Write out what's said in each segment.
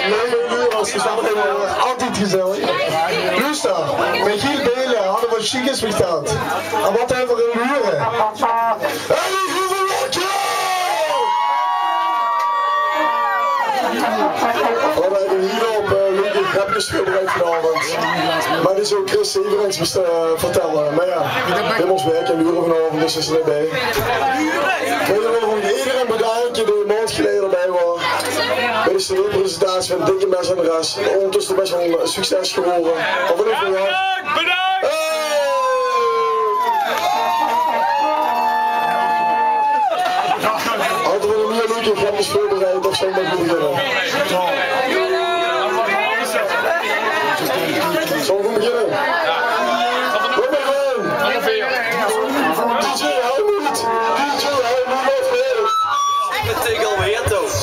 Leuke uur was gezellig, altijd gezellig. Luister, Michiel Belen hadden wat chiques verteld. En wat hebben we in huren? We hebben hier op leuke grapjes voorbereid vanavond. Maar dit is ook Chris Everens moest vertellen. Maar ja, dit moest werken en huren vanavond, dus is er niet bij. Ik wil nog iedereen bedanken die een maand geleden erbij was. Bij de CD-presentatie van Dikke Mes en de rest. Ondertussen best wel een succes geworden. Of in ieder geval. Bedankt! Hadden we een nieuwe leuke grapjes voorbereid of zo met jullie beginnen? Zal ik beginnen? Kom maar gewoon! DJ, hou niet! DJ, hou niet wat verder! Het tegen alweer toch?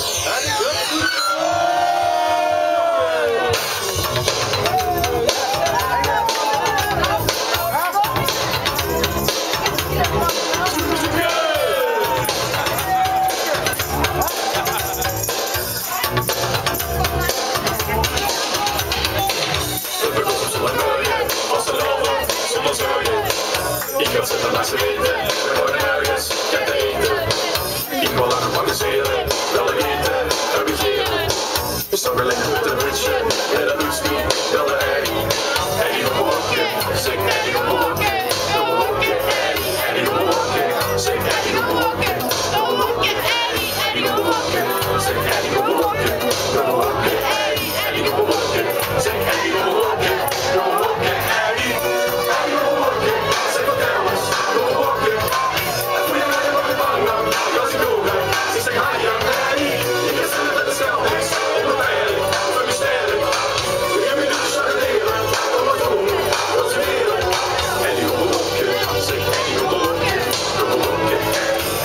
Ik ga zitten langs de weten, we worden ergens, kijk te eten. Ik wil langer fantaseren, wel eten, en begeren. We staan weer lekker op de britsje, en dat doet me wel de herrie. Eddie op een wolkje, zeg Eddie op een wolkje. Op een wolkje, Eddie op een wolkje. Zeg Eddie op een wolkje. Op een wolkje, Eddie op een wolkje. Zeg Eddie op een wolkje. Op een wolkje, Eddie op een wolkje. Zeg Eddie op een wolkje. Op een wolkje, Eddie. Eddie op een wolkje. Zeg vertel eens, op een wolkje. En voel je mij wat ik bang dan, als ik doe ben. Ik zeg hi, young Eddie. Ik ga stemmen met de schelpjes, op de pijlen, van mijn sterren. Ik heb je dus charleren, om wat doen, dat is weer. Eddie op een wolkje, zeg Eddie op een wolkje. Op een wolkje,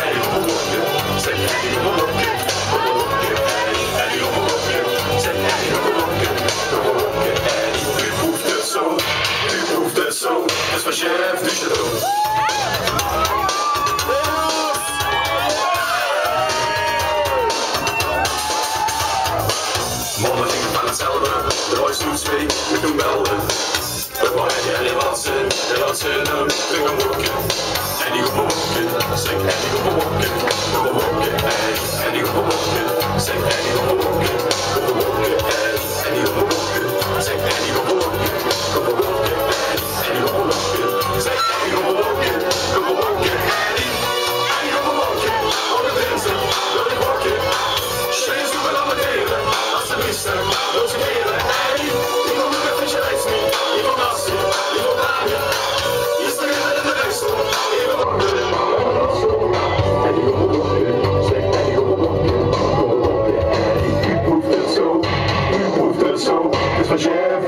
Eddie op een wolkje. Zeg Eddie op een wolkje. Op een wolkje, Eddie op een wolkje. Zeg Eddie op een wolkje. Op een wolkje, Eddie. U proeft het zo, u proeft het zo. Dus wat chef, nu je doet. Mannen gingen van hetzelfde, de Royce doet mee, we doen melden. We waren en die wassen, en dat ze hem terug een wolkje. En die op een wolkje, zeg en die op een wolkje. Op een wolkje, en die op een wolkje. Zeg en die op een wolkje. Op een wolkje, en die op een wolkje. Zeg en die op een wolkje. Op een wolkje, en die op een wolkje. Zeg en die op een wolkje. Op een wolkje, en die op een wolkje. Op de prinsen, door het wolkje. Steeds doen we dan meteen, als ze missen, door ze heren. Ik wil nu even chase me, ik wil nassen, ik wil dagen. Je staat in de reis, ik wil wachten. En die op een wolkje, zeg en die op een wolkje. Op een wolkje, u proeft het zo, dus wat jij